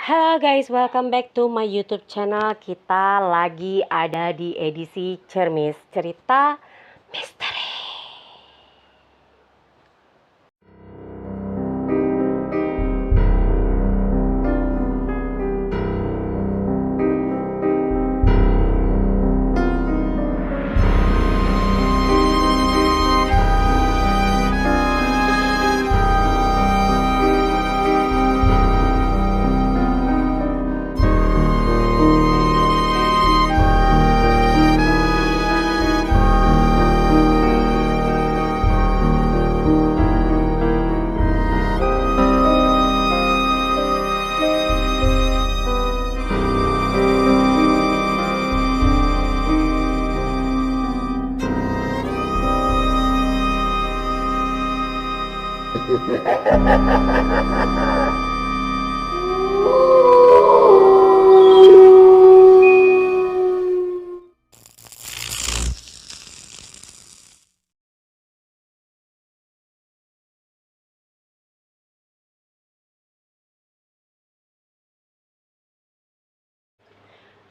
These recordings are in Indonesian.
Halo guys, welcome back to my YouTube channel. Kita lagi ada di edisi Cermis Cerita Misteri.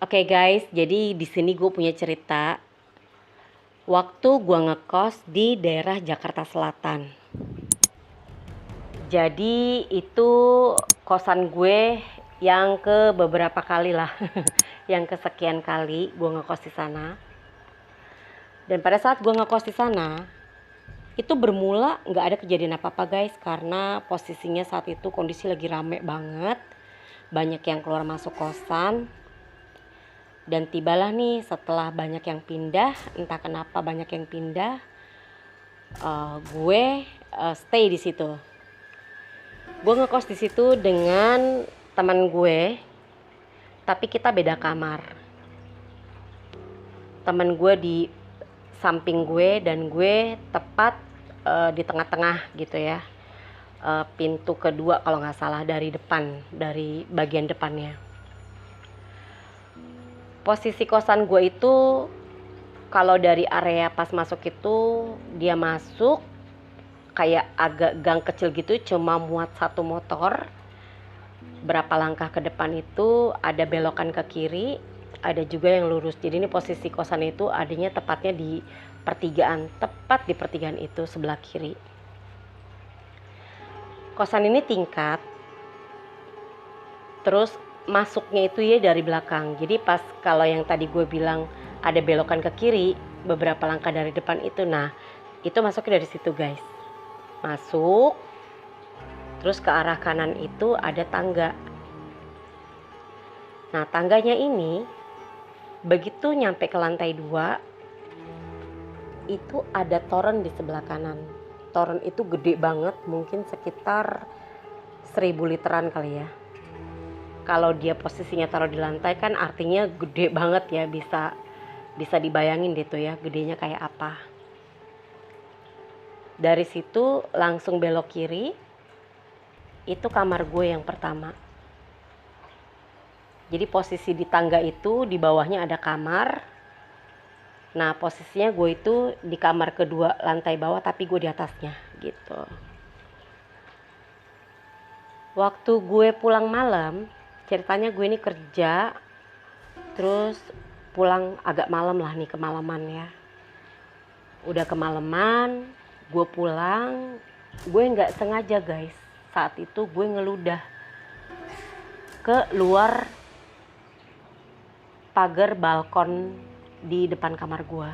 Oke guys, jadi di sini gue punya cerita. Waktu gue ngekos di daerah Jakarta Selatan. Jadi itu kosan gue yang ke beberapa kali lah, yang kesekian kali gue ngekos di sana. Dan pada saat gue ngekos di sana, itu bermula nggak ada kejadian apa-apa guys, karena posisinya saat itu kondisi lagi rame banget, banyak yang keluar masuk kosan. Dan tibalah nih setelah banyak yang pindah, entah kenapa banyak yang pindah, gue stay di situ. Gue ngekos di situ dengan teman gue, tapi kita beda kamar. Teman gue di samping gue dan gue tepat di tengah-tengah gitu ya. Pintu kedua kalau nggak salah dari depan, dari bagian depannya. Posisi kosan gue itu kalau dari area pas masuk itu dia masuk kayak agak gang kecil gitu, cuma muat satu motor. Berapa langkah ke depan itu ada belokan ke kiri, ada juga yang lurus. Jadi ini posisi kosan itu adanya tepatnya di pertigaan, tepat di pertigaan itu sebelah kiri. Kosan ini tingkat, terus masuknya itu ya dari belakang. Jadi pas kalau yang tadi gue bilang ada belokan ke kiri beberapa langkah dari depan itu, nah itu masuknya dari situ guys. Masuk, terus ke arah kanan itu ada tangga. Nah tangganya ini begitu nyampe ke lantai 2 itu ada toren di sebelah kanan. Toren itu gede banget, mungkin sekitar 1000 literan kali ya. Kalau dia posisinya taruh di lantai kan artinya gede banget ya, bisa dibayangin gitu ya gedenya kayak apa. Dari situ langsung belok kiri, itu kamar gue yang pertama. Jadi posisi di tangga itu di bawahnya ada kamar. Nah posisinya gue itu di kamar kedua lantai bawah, tapi gue di atasnya gitu. Waktu gue pulang malam, ceritanya gue ini kerja, terus pulang agak malam lah nih, kemalaman ya. Udah kemalaman, gue pulang, gue nggak sengaja guys. Saat itu gue ngeludah ke luar pagar balkon di depan kamar gue.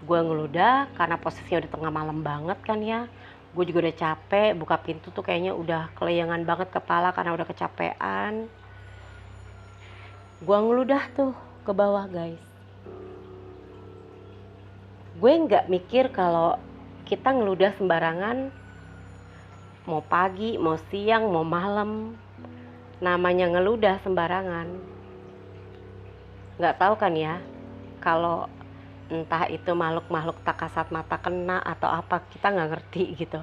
Gue ngeludah karena posisinya udah tengah malam banget kan ya. Gue juga udah capek, buka pintu tuh kayaknya udah kelayangan banget kepala karena udah kecapean. Gue ngeludah tuh ke bawah guys. Gue nggak mikir kalau kita ngeludah sembarangan, mau pagi, mau siang, mau malam, namanya ngeludah sembarangan. Nggak tahu kan ya, kalau entah itu makhluk-makhluk tak kasat mata kena atau apa, kita nggak ngerti gitu.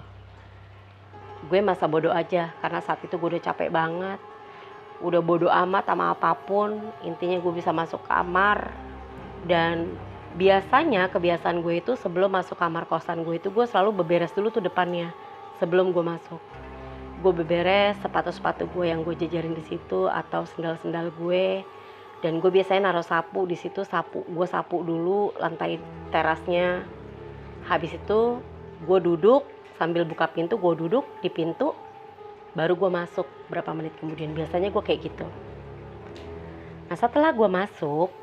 Gue masa bodoh aja karena saat itu gue udah capek banget, udah bodoh amat sama apapun. Intinya gue bisa masuk kamar. Dan biasanya kebiasaan gue itu sebelum masuk kamar kosan gue itu gue selalu beberes dulu tuh depannya sebelum gue masuk. gue beberes sepatu-sepatu gue yang gue jajarin di situ atau sendal-sendal gue. Dan gue biasanya naruh sapu di situ, gue sapu dulu lantai terasnya. Habis itu gue duduk sambil buka pintu, gue duduk di pintu, baru gue masuk berapa menit kemudian. Biasanya gue kayak gitu. Nah setelah gue masuk,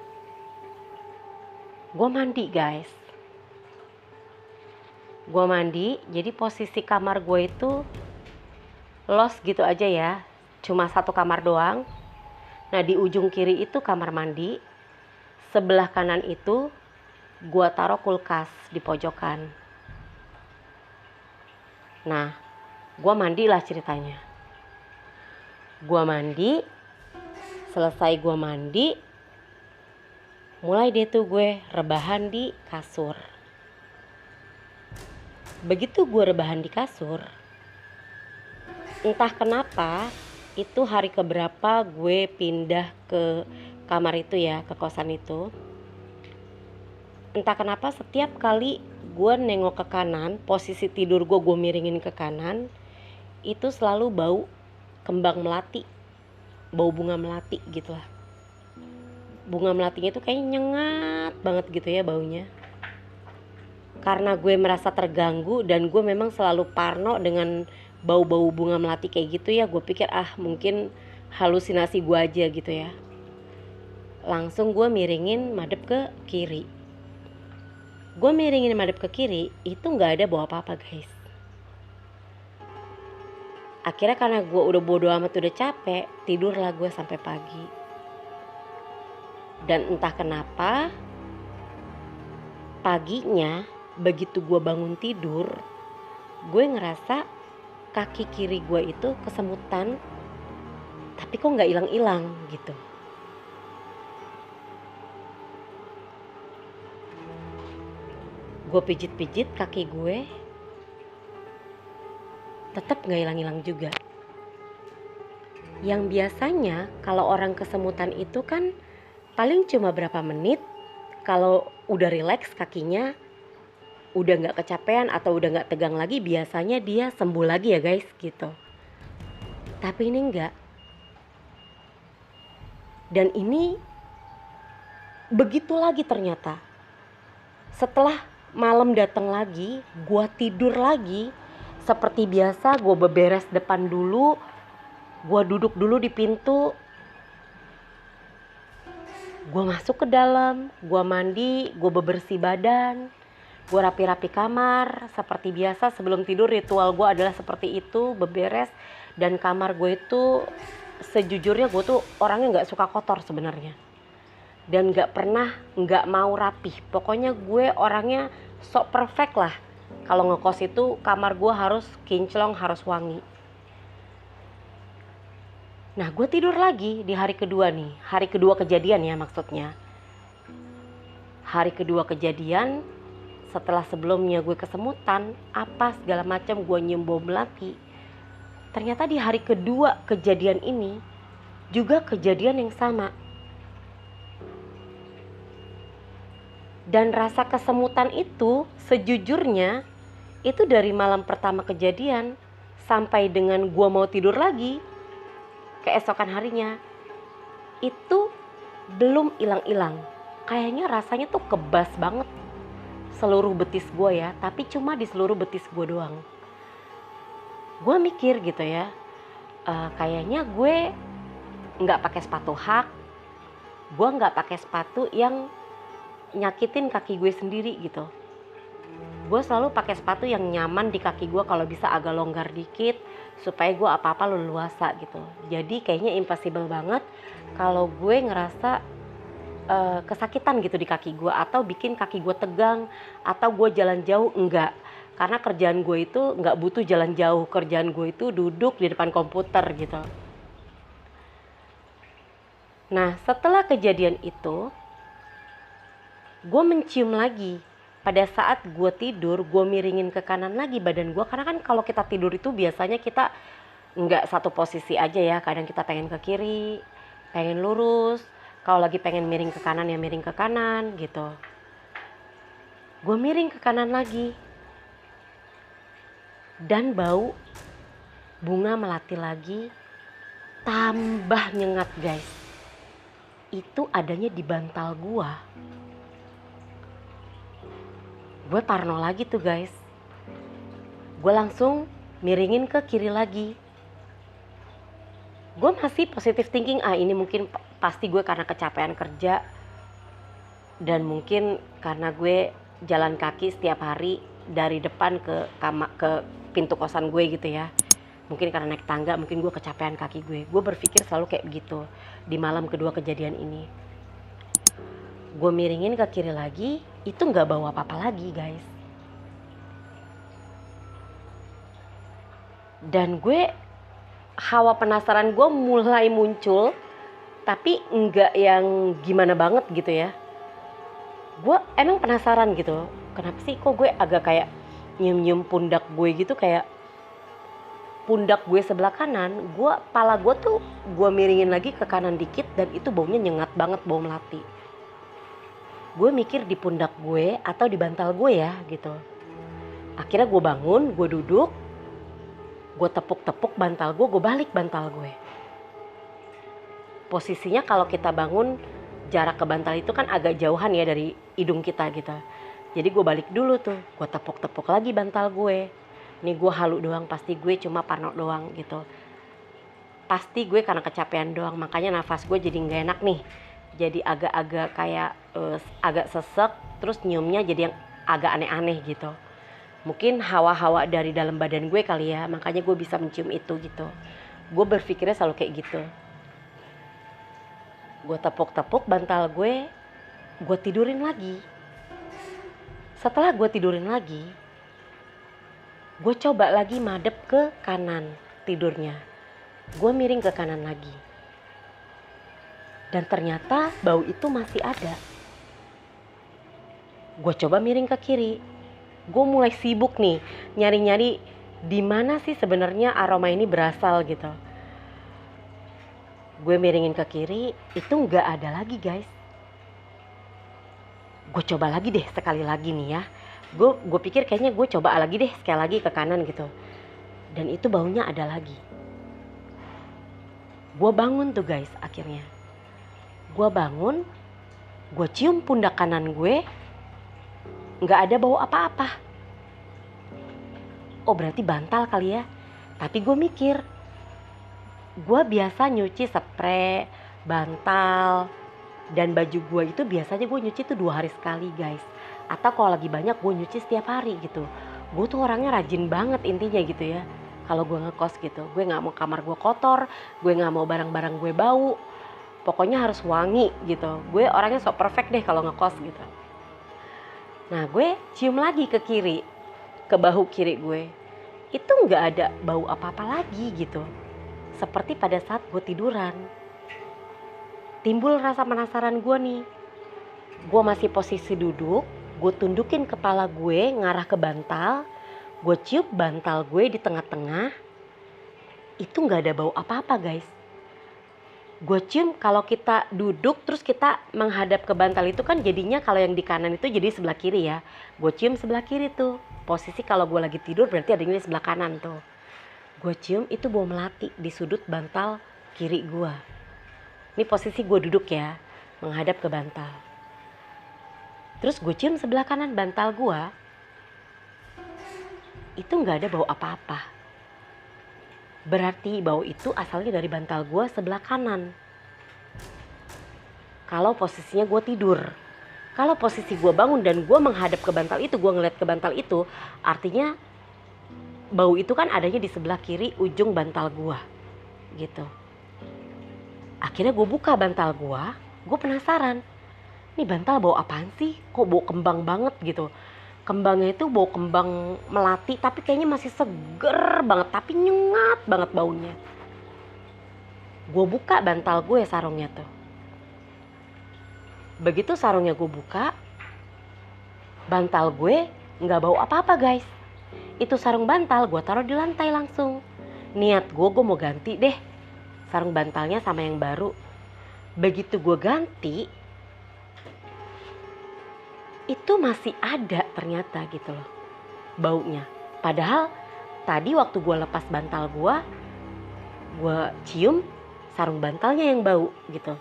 gue mandi guys. Gue mandi, jadi posisi kamar gue itu los gitu aja ya, cuma satu kamar doang. Nah di ujung kiri itu kamar mandi, sebelah kanan itu gua taruh kulkas di pojokan. Nah gua mandi lah ceritanya. Gua mandi, selesai gua mandi, mulai deh tuh gue rebahan di kasur. Begitu gue rebahan di kasur, entah kenapa itu hari keberapa gue pindah ke kamar itu ya, ke kosan itu. Entah kenapa setiap kali gue nengok ke kanan, posisi tidur gue miringin ke kanan, itu selalu bau kembang melati, bau bunga melati gitu lah. Bunga melatinya itu kayaknya nyengat banget gitu ya baunya. Karena gue merasa terganggu dan gue memang selalu parno dengan bau-bau bunga melati kayak gitu ya, gue pikir mungkin halusinasi gue aja gitu ya. Langsung gue miringin madep ke kiri. Gue miringin madep ke kiri, itu nggak ada bau apa-apa guys. Akhirnya karena gue udah bodo amat, udah capek, tidurlah gue sampai pagi. Dan entah kenapa paginya begitu gue bangun tidur, gue ngerasa kaki kiri gue itu kesemutan, tapi kok nggak hilang-hilang gitu. Gue pijit-pijit kaki gue, tetap nggak hilang-hilang juga. Yang biasanya kalau orang kesemutan itu kan paling cuma berapa menit, kalau udah rileks kakinya, udah nggak kecapean atau udah nggak tegang lagi, biasanya dia sembuh lagi ya guys gitu. Tapi ini enggak. Dan ini begitu lagi ternyata. Setelah malam datang lagi, gue tidur lagi. Seperti biasa gue beberes depan dulu, gue duduk dulu di pintu, gue masuk ke dalam, gue mandi, gue bebersih badan, gue rapi-rapi kamar. Seperti biasa sebelum tidur ritual gue adalah seperti itu, beberes. Dan kamar gue itu sejujurnya gue tuh orangnya gak suka kotor sebenarnya. Dan gak pernah gak mau rapih. Pokoknya gue orangnya sok perfect lah. Kalau ngekos itu kamar gue harus kinclong, harus wangi. Nah gue tidur lagi di hari kedua nih. Hari kedua kejadian ya maksudnya. Hari kedua kejadian, setelah sebelumnya gue kesemutan, apa segala macam, gue nyium bau melati. Ternyata di hari kedua kejadian ini juga kejadian yang sama. Dan rasa kesemutan itu sejujurnya itu dari malam pertama kejadian sampai dengan gue mau tidur lagi keesokan harinya itu belum hilang-hilang. Kayaknya rasanya tuh kebas banget seluruh betis gue ya, tapi cuma di seluruh betis gue doang. Gue mikir gitu ya, kayaknya gue nggak pakai sepatu hak, gue nggak pakai sepatu yang nyakitin kaki gue sendiri gitu. Gue selalu pakai sepatu yang nyaman di kaki gue, kalau bisa agak longgar dikit supaya gue apa-apa leluasa gitu. Jadi kayaknya impossible banget kalau gue ngerasa kesakitan gitu di kaki gue, atau bikin kaki gue tegang, atau gue jalan jauh, enggak. Karena kerjaan gue itu enggak butuh jalan jauh, kerjaan gue itu duduk di depan komputer gitu. Nah setelah kejadian itu gue mencium lagi. Pada saat gue tidur, gue miringin ke kanan lagi badan gue. Karena kan kalau kita tidur itu biasanya kita nggak satu posisi aja ya. Kadang kita pengen ke kiri, pengen lurus. Kalau lagi pengen miring ke kanan ya miring ke kanan gitu. Gue miring ke kanan lagi. Dan bau bunga melati lagi, tambah nyengat guys. Itu adanya di bantal gua. Gue parno lagi tuh guys. Gue langsung miringin ke kiri lagi. Gue masih positive thinking, ini mungkin pasti gue karena kecapean kerja. Dan mungkin karena gue jalan kaki setiap hari dari depan ke pintu kosan gue gitu ya. Mungkin karena naik tangga, mungkin gue kecapean kaki gue. Gue berpikir selalu kayak begitu di malam kedua kejadian ini. Gue miringin ke kiri lagi, itu gak bawa apa-apa lagi guys. Dan gue, hawa penasaran gue mulai muncul, tapi enggak yang gimana banget gitu ya. Gue emang penasaran gitu, kenapa sih kok gue agak kayak nyium-nyium pundak gue gitu, kayak pundak gue sebelah kanan, pala gue tuh gue miringin lagi ke kanan dikit dan itu baunya nyengat banget, bau melati. Gue mikir di pundak gue atau di bantal gue ya gitu. Akhirnya gue bangun, gue duduk, gue tepuk-tepuk bantal gue balik bantal gue. Posisinya kalau kita bangun, jarak ke bantal itu kan agak jauhan ya dari hidung kita gitu. Jadi gue balik dulu tuh, gue tepuk-tepuk lagi bantal gue. Ini gue halu doang, pasti gue cuma parno doang gitu. Pasti gue karena kecapean doang, makanya nafas gue jadi gak enak nih. Jadi agak-agak kayak agak sesek, terus nyiumnya jadi yang agak aneh-aneh gitu. Mungkin hawa-hawa dari dalam badan gue kali ya, makanya gue bisa mencium itu gitu. Gue berpikirnya selalu kayak gitu. Gue tepuk-tepuk bantal gue tidurin lagi. Setelah gue tidurin lagi, gue coba lagi madep ke kanan tidurnya. Gue miring ke kanan lagi. Dan ternyata bau itu masih ada. Gue coba miring ke kiri. Gue mulai sibuk nih nyari-nyari di mana sih sebenarnya aroma ini berasal gitu. Gue miringin ke kiri, itu nggak ada lagi guys. Gue coba lagi deh sekali lagi nih ya. Gue pikir kayaknya gue coba lagi deh sekali lagi ke kanan gitu. Dan itu baunya ada lagi. Gue bangun tuh guys akhirnya. Gue bangun, gue cium pundak kanan gue, nggak ada bau apa-apa. Oh berarti bantal kali ya. Tapi gue mikir, gue biasa nyuci spray, bantal, dan baju gue itu biasanya gue nyuci tuh 2 hari sekali guys. Atau kalau lagi banyak gue nyuci setiap hari gitu. Gue tuh orangnya rajin banget intinya gitu ya. Kalau gue ngekos gitu, gue gak mau kamar gue kotor, gue gak mau barang-barang gue bau. Pokoknya harus wangi gitu. Gue orangnya sok perfect deh kalau ngekos gitu. Nah gue cium lagi ke kiri, ke bahu kiri gue. Itu gak ada bau apa-apa lagi gitu. Seperti pada saat gue tiduran. Timbul rasa penasaran gue nih. Gue masih posisi duduk, gue tundukin kepala gue ngarah ke bantal. Gue cium bantal gue di tengah-tengah. Itu gak ada bau apa-apa guys. Gue cium kalau kita duduk terus kita menghadap ke bantal itu kan jadinya kalau yang di kanan itu jadi sebelah kiri ya. Gue cium sebelah kiri tuh. Posisi kalau gue lagi tidur berarti adanya di sebelah kanan tuh. Gue cium itu bau melati di sudut bantal kiri gue. Ini posisi gue duduk ya, menghadap ke bantal. Terus gue cium sebelah kanan bantal gue. Itu gak ada bau apa-apa. Berarti bau itu asalnya dari bantal gue sebelah kanan. Kalau posisinya gue tidur. Kalau posisi gue bangun dan gue menghadap ke bantal itu, gue ngeliat ke bantal itu, artinya bau itu kan adanya di sebelah kiri ujung bantal gue. Gitu. Akhirnya gue buka bantal gue penasaran. Ini bantal bau apaan sih? Kok bau kembang banget gitu. Kembangnya itu bau kembang melati tapi kayaknya masih seger banget. Tapi nyengat banget baunya. Gue buka bantal gue sarungnya tuh. Begitu sarungnya gue buka, bantal gue gak bau apa-apa guys. Itu sarung bantal gue taruh di lantai langsung. Niat gue mau ganti deh sarung bantalnya sama yang baru. Begitu gue ganti, itu masih ada ternyata gitu loh baunya. Padahal tadi waktu gue lepas bantal gue cium sarung bantalnya yang bau gitu.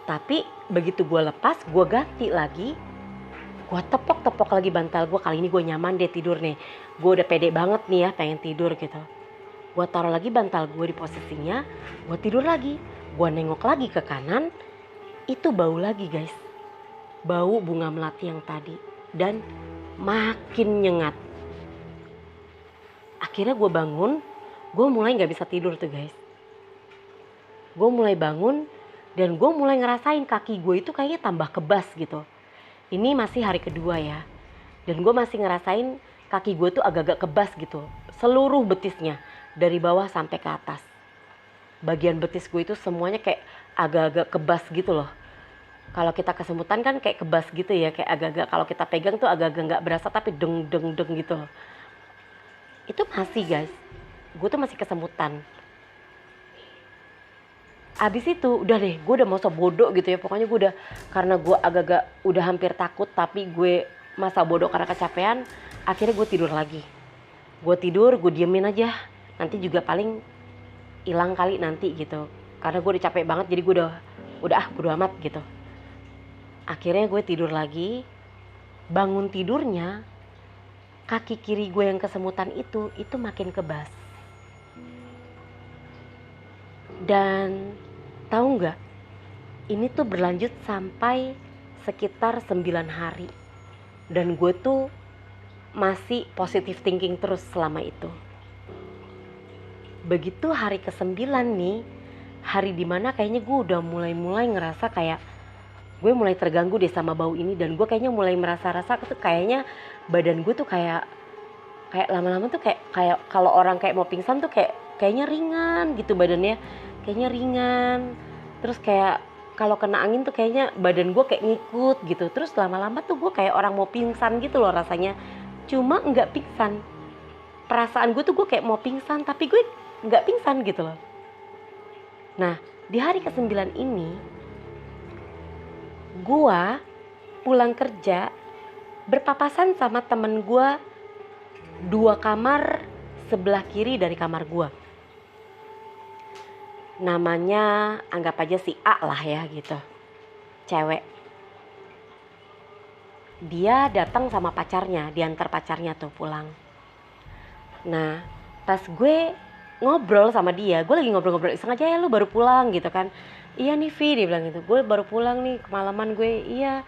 Tapi begitu gue lepas, gue ganti lagi, gue tepok lagi bantal gue. Kali ini gue nyaman deh tidur nih, gue udah pede banget nih ya pengen tidur gitu. Gue taruh lagi bantal gue di posisinya, gue tidur lagi. Gue nengok lagi ke kanan, itu bau lagi guys, bau bunga melati yang tadi, dan makin nyengat. Akhirnya gue bangun, gue mulai gak bisa tidur tuh guys. Gue mulai bangun dan gue mulai ngerasain kaki gue itu kayaknya tambah kebas gitu. Ini masih hari kedua ya, dan gue masih ngerasain kaki gue tuh agak-agak kebas gitu, seluruh betisnya dari bawah sampai ke atas. Bagian betis gue itu semuanya kayak agak-agak kebas gitu loh. Kalau kita kesemutan kan kayak kebas gitu ya, kayak agak-agak kalau kita pegang tuh agak-agak nggak berasa tapi deng gitu loh. Itu masih guys, gue tuh masih kesemutan. Abis itu udah deh, gue udah mau bodoh gitu ya, pokoknya gue udah, karena gue agak-agak udah hampir takut tapi gue masa bodoh karena kecapean. Akhirnya gue tidur lagi. Gue tidur, gue diemin aja, nanti juga paling hilang kali nanti gitu. Karena gue udah capek banget, jadi gue udah bodo amat gitu. Akhirnya gue tidur lagi. Bangun tidurnya, kaki kiri gue yang kesemutan itu makin kebas. Dan tahu nggak, ini tuh berlanjut sampai sekitar 9 hari. Dan gue tuh masih positive thinking terus selama itu. Begitu hari ke-9 nih, hari dimana kayaknya gue udah mulai ngerasa kayak gue mulai terganggu deh sama bau ini. Dan gue kayaknya mulai merasa-rasa tuh kayaknya badan gue tuh kayak lama-lama tuh kayak kalau orang kayak mau pingsan tuh kayaknya ringan gitu badannya, kayaknya ringan. Terus kayak kalau kena angin tuh kayaknya badan gue kayak ngikut gitu. Terus lama-lama tuh gue kayak orang mau pingsan gitu loh rasanya. Cuma nggak pingsan. Perasaan gue tuh gue kayak mau pingsan tapi gue nggak pingsan gitu loh. Nah di hari ke-9 ini gue pulang kerja berpapasan sama temen gue 2 kamar sebelah kiri dari kamar gue. Namanya anggap aja si A lah ya gitu, cewek. Dia datang sama pacarnya, diantar pacarnya tuh pulang. Nah pas gue ngobrol sama dia, gue lagi ngobrol-ngobrol iseng aja, ya lu baru pulang gitu kan. Iya nih Vi, dia bilang gitu, gue baru pulang nih kemalaman gue. Iya,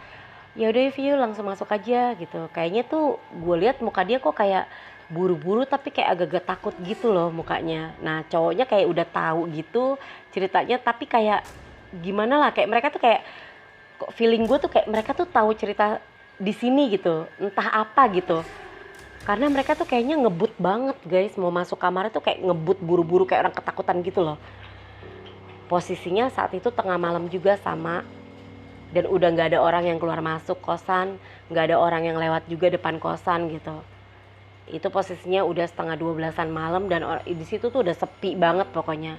ya udah Vi langsung masuk aja gitu. Kayaknya tuh gue lihat muka dia kok kayak buru-buru tapi kayak agak-agak takut gitu loh mukanya. Nah cowoknya kayak udah tahu gitu ceritanya, tapi kayak gimana lah, kayak mereka tuh kayak kok feeling gue tuh kayak mereka tuh tahu cerita di sini gitu, entah apa gitu. Karena mereka tuh kayaknya ngebut banget guys, mau masuk kamarnya tuh kayak ngebut buru-buru kayak orang ketakutan gitu loh. Posisinya saat itu tengah malam juga sama, dan udah nggak ada orang yang keluar masuk kosan, nggak ada orang yang lewat juga depan kosan gitu. Itu posisinya udah setengah 12-an malam dan di situ tuh udah sepi banget pokoknya.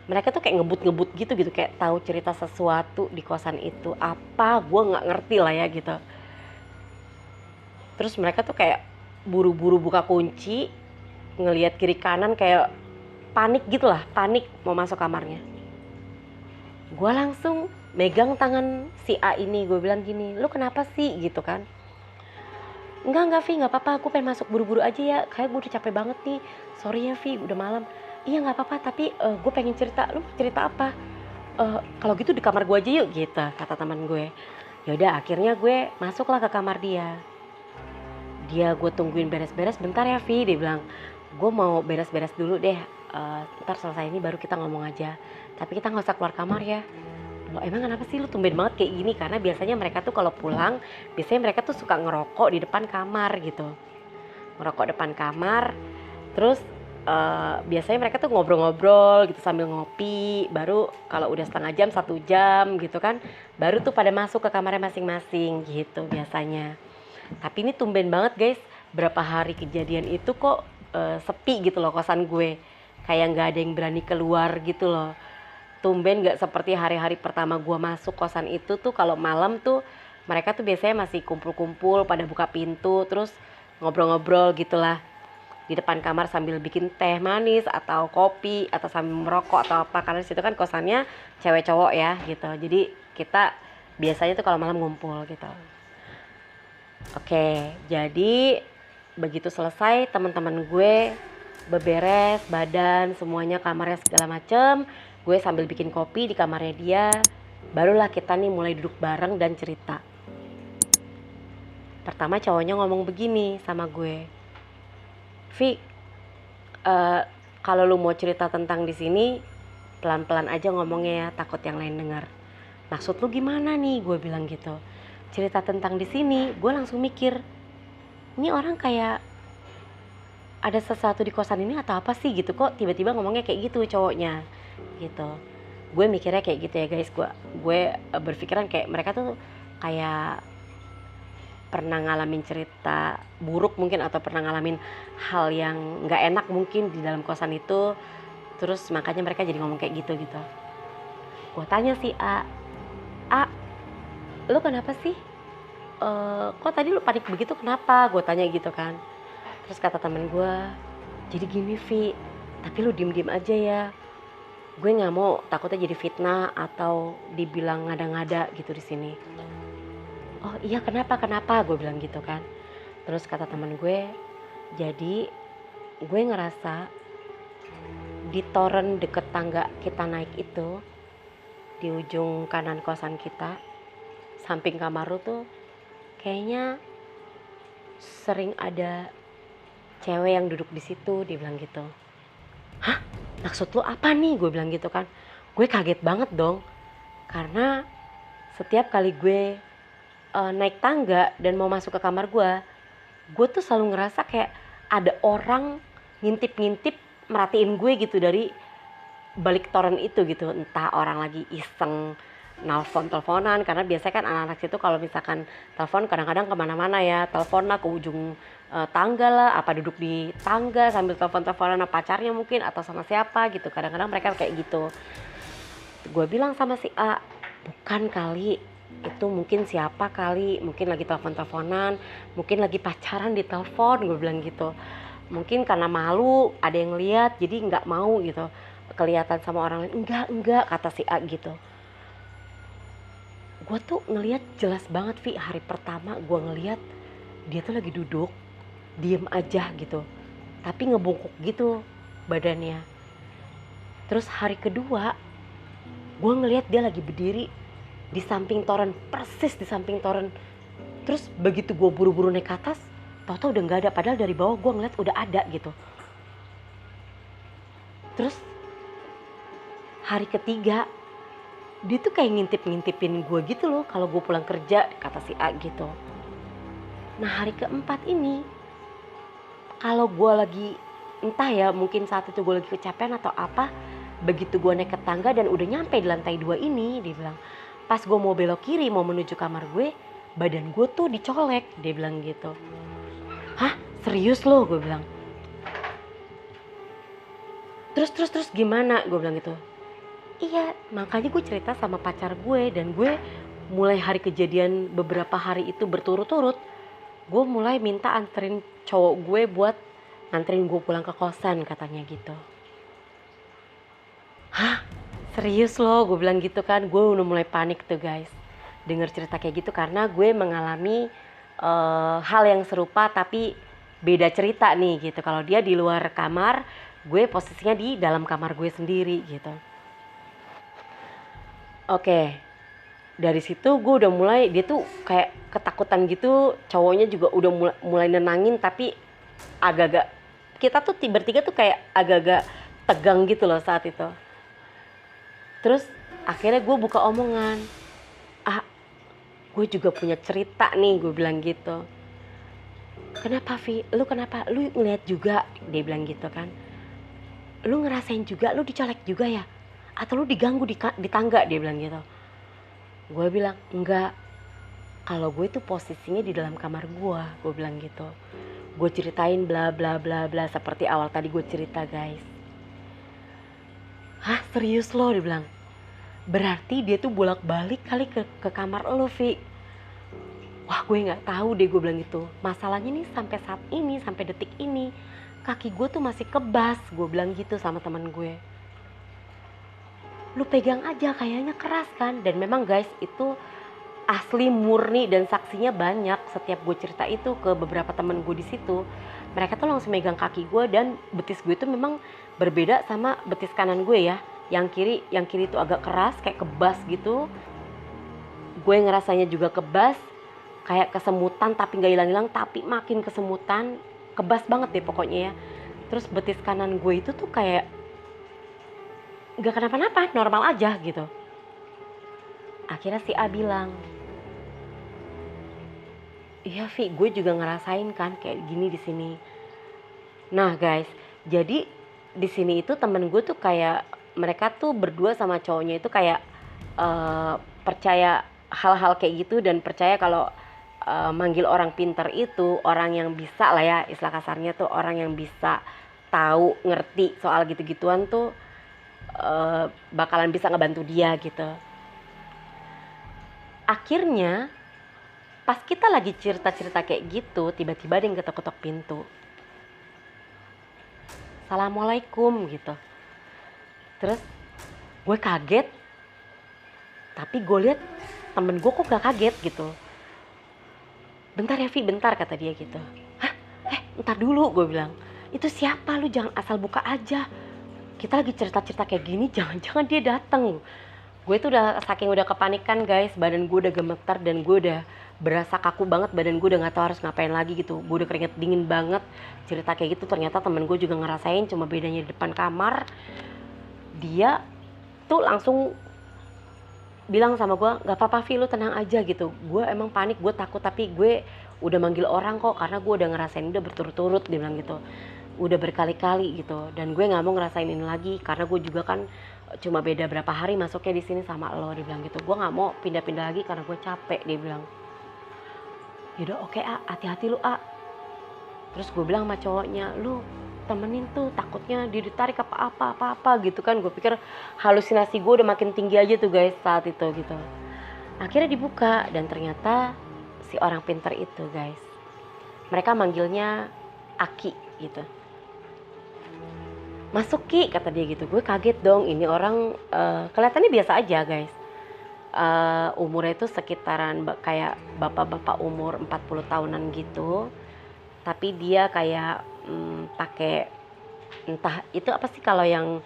Mereka tuh kayak ngebut gitu, kayak tahu cerita sesuatu di kosan itu. Apa gue nggak ngerti lah ya gitu. Terus mereka tuh kayak buru-buru buka kunci, ngelihat kiri kanan kayak panik gitu lah, panik mau masuk kamarnya. Gue langsung megang tangan si A ini, gue bilang gini, lu kenapa sih gitu kan. Enggak Vi, nggak apa-apa, aku pengen masuk buru-buru aja ya, kayak gue udah capek banget nih, sorry ya Vi, udah malam. Iya nggak apa-apa, tapi gue pengen cerita. Lu cerita apa? Kalau gitu di kamar gue aja yuk gitu, kata teman gue. Yaudah akhirnya gue masuklah ke kamar dia. Gue tungguin beres-beres bentar ya Vi, dia bilang gue mau beres-beres dulu deh, ntar selesai ini baru kita ngomong aja, tapi kita nggak usah keluar kamar ya. Loh emang kenapa sih lu tumben banget kayak gini? Karena biasanya mereka tuh kalau pulang, biasanya mereka tuh suka ngerokok di depan kamar gitu. Ngerokok depan kamar, terus biasanya mereka tuh ngobrol-ngobrol gitu sambil ngopi. Baru kalau udah setengah jam, 1 jam gitu kan, baru tuh pada masuk ke kamarnya masing-masing gitu biasanya. Tapi ini tumben banget guys, berapa hari kejadian itu kok sepi gitu loh kosan gue. Kayak gak ada yang berani keluar gitu loh. Tumben gak seperti hari-hari pertama gue masuk kosan itu tuh, kalau malam tuh mereka tuh biasanya masih kumpul-kumpul pada buka pintu terus ngobrol-ngobrol gitulah. di depan kamar sambil bikin teh manis atau kopi atau sambil merokok atau apa, karena situ kan kosannya cewek cowok ya gitu. Jadi kita biasanya tuh kalau malam ngumpul gitu. Oke, jadi begitu selesai teman-teman gue beberes badan semuanya, kamarnya segala macem, gue sambil bikin kopi di kamarnya dia, barulah kita nih mulai duduk bareng dan cerita. Pertama cowoknya ngomong begini sama gue, Vi, kalau lu mau cerita tentang di sini pelan-pelan aja ngomongnya ya, takut yang lain dengar. Maksud lu gimana nih? Gue bilang gitu. Cerita tentang di sini, gue langsung mikir, ini orang kayak ada sesuatu di kosan ini atau apa sih gitu, kok tiba-tiba ngomongnya kayak gitu cowoknya gitu. Gue mikirnya kayak gitu ya guys, gue berpikiran kayak mereka tuh kayak pernah ngalamin cerita buruk mungkin, atau pernah ngalamin hal yang nggak enak mungkin di dalam kosan itu, terus makanya mereka jadi ngomong kayak gitu. Gue tanya si A, lu kenapa sih? Kok tadi lu panik begitu, kenapa? Gue tanya gitu kan. Terus kata temen gue, jadi gini Vi, tapi lu diem-diem aja ya. Gue nggak mau takutnya jadi fitnah atau dibilang ngada-ngada gitu di sini. Oh iya, kenapa? Gue bilang gitu kan. Terus kata teman gue, jadi gue ngerasa di toren deket tangga kita naik itu, di ujung kanan kosan kita, samping kamar lu tuh kayaknya sering ada cewek yang duduk di situ, dia bilang gitu. Hah? Maksud lu apa nih? Gue bilang gitu kan. Gue kaget banget dong, karena setiap kali gue naik tangga dan mau masuk ke kamar gue tuh selalu ngerasa kayak ada orang ngintip-ngintip merhatiin gue gitu dari balik toren itu gitu. Entah orang lagi iseng teleponan, karena biasanya kan anak-anak situ kalau misalkan telepon kadang-kadang kemana-mana ya, telepon lah ke ujung tangga lah, apa duduk di tangga sambil teleponan sama pacarnya mungkin atau sama siapa gitu. Kadang-kadang mereka kayak gitu. Gue bilang sama si A, bukan kali, itu mungkin siapa kali, mungkin lagi teleponan, mungkin lagi pacaran di telepon, gue bilang gitu. Mungkin karena malu ada yang lihat jadi nggak mau gitu kelihatan sama orang lain. Enggak, kata si A gitu. Gue tuh ngelihat jelas banget Vi, hari pertama gue ngelihat dia tuh lagi duduk diem aja gitu, tapi ngebungkuk gitu badannya. Terus hari kedua gue ngelihat dia lagi berdiri di samping toren, persis di samping toren. Terus begitu gue buru-buru naik ke atas, tau-tau udah gak ada, padahal dari bawah gue ngeliat udah ada gitu. Terus hari ketiga dia tuh kayak ngintip-ngintipin gue gitu loh kalau gue pulang kerja, kata si A gitu. Nah hari keempat ini, kalau gue lagi entah ya, mungkin saat itu gue lagi kecapean atau apa, begitu gue naik ke tangga dan udah nyampe di lantai 2 ini, dia bilang, pas gue mau belok kiri mau menuju kamar gue, badan gue tuh dicolek, dia bilang gitu. Hah? Serius lo? Gue bilang. Terus gimana? Gue bilang gitu. Iya, makanya gue cerita sama pacar gue, dan gue mulai hari kejadian beberapa hari itu berturut-turut, gue mulai minta anterin cowok gue buat nganterin gue pulang ke kosan, katanya gitu. Hah? Serius lo? Gue bilang gitu kan. Gue udah mulai panik tuh guys denger cerita kayak gitu, karena gue mengalami hal yang serupa tapi beda cerita nih gitu. Kalau dia di luar kamar, gue posisinya di dalam kamar gue sendiri gitu. Oke, dari situ gue udah mulai, dia tuh kayak ketakutan gitu, cowoknya juga udah mulai nenangin, tapi agak-agak, kita tuh bertiga tuh kayak agak-agak tegang gitu loh saat itu. Terus akhirnya gue buka omongan, gue juga punya cerita nih, gue bilang gitu. Kenapa Vi? Lu kenapa? Lu ngeliat juga? Dia bilang gitu kan. Lu ngerasain juga? Lu dicolek juga ya? Atau lu diganggu di tangga? Dia bilang gitu. Gue bilang enggak. Kalau gue tuh posisinya di dalam kamar gue bilang gitu. Gue ceritain bla bla bla bla seperti awal tadi gue cerita guys. Hah, serius lo? Dia bilang. Berarti dia tuh bolak-balik kali ke kamar lo, Vi. Wah, gue nggak tahu deh, gue bilang gitu. Masalahnya nih sampai saat ini, sampai detik ini, kaki gue tuh masih kebas. Gue bilang gitu sama teman gue. Lu pegang aja, kayaknya keras kan. Dan memang guys, itu asli murni dan saksinya banyak. Setiap gue cerita itu ke beberapa temen gue di situ, mereka tuh langsung megang kaki gue, dan betis gue itu memang berbeda sama betis kanan gue ya. Yang kiri itu agak keras, kayak kebas gitu. Gue ngerasanya juga kebas, kayak kesemutan tapi nggak hilang-hilang, tapi makin kesemutan, kebas banget deh pokoknya ya. Terus betis kanan gue itu tuh kayak nggak kenapa-napa, normal aja gitu. Akhirnya si A bilang, iya Vi, gue juga ngerasain kan kayak gini di sini. Nah guys, jadi di sini itu temen gue tuh kayak mereka tuh berdua sama cowoknya itu kayak percaya hal-hal kayak gitu, dan percaya kalau manggil orang pinter itu orang yang bisa lah ya, istilah kasarnya tuh orang yang bisa tahu ngerti soal gitu-gituan tuh bakalan bisa ngebantu dia gitu. Akhirnya pas kita lagi cerita-cerita kayak gitu, tiba-tiba ada yang ketok-ketok pintu. Assalamualaikum gitu. Terus gue kaget, tapi gue lihat temen gue kok gak kaget gitu. Bentar ya Vi, bentar, kata dia gitu. Hah? Ntar dulu, gue bilang. Itu siapa? Lu jangan asal buka aja. Kita lagi cerita-cerita kayak gini, jangan-jangan dia datang. Gue tuh saking udah kepanikan guys, badan gue udah gemeter dan gue udah berasa kaku banget, badan gue udah gak tahu harus ngapain lagi gitu. Gue udah keringet dingin banget. Cerita kayak gitu ternyata temen gue juga ngerasain, cuma bedanya di depan kamar. Dia tuh langsung bilang sama gue, gak apa-apa Vi, lu tenang aja gitu. Gue emang panik, gue takut, tapi gue udah manggil orang kok, karena gue udah ngerasain udah berturut-turut, dia bilang gitu. Udah berkali-kali gitu, dan gue nggak mau ngerasain ini lagi karena gue juga kan cuma beda berapa hari masuknya di sini sama lo, dia bilang gitu. Gue nggak mau pindah-pindah lagi karena gue capek, dia bilang. Yaudah oke A, hati-hati lu A. Terus gue bilang sama cowoknya, lu temenin tuh, takutnya dia ditarik apa-apa gitu kan. Gue pikir halusinasi gue udah makin tinggi aja tuh guys saat itu gitu. Akhirnya dibuka dan ternyata si orang pinter itu guys, mereka manggilnya Aki gitu. Masuk Ki, kata dia gitu. Gue kaget dong, ini orang kelihatannya biasa aja guys. Umurnya itu sekitaran kayak bapak-bapak umur 40 tahunan gitu. Tapi dia kayak pakai entah itu apa sih kalau yang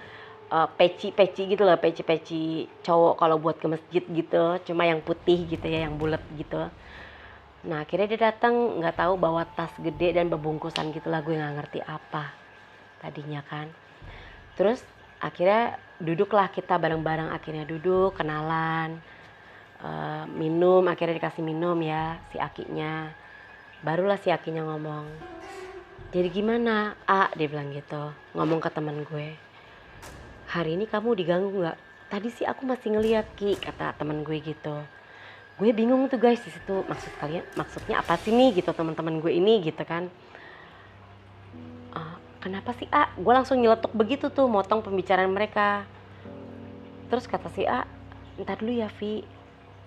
peci-peci gitu lah, peci-peci cowok kalau buat ke masjid gitu, cuma yang putih gitu ya, yang bulat gitu. Nah akhirnya dia datang, nggak tahu bawa tas gede dan bebungkusan gitulah, gue nggak ngerti apa tadinya kan. Terus akhirnya duduklah kita bareng-bareng, akhirnya duduk kenalan, minum, akhirnya dikasih minum ya si Akinya. Barulah si Akinya ngomong, jadi gimana A, dia bilang gitu, ngomong ke teman gue, hari ini kamu diganggu nggak? Tadi sih aku masih ngeliat Ki, kata teman gue gitu. Gue bingung tuh guys di situ, maksudnya apa sih nih gitu teman-teman gue ini gitu kan. Kenapa sih A? Gue langsung nyeletuk begitu tuh, motong pembicaraan mereka. Terus kata si A, ntar dulu ya Vi,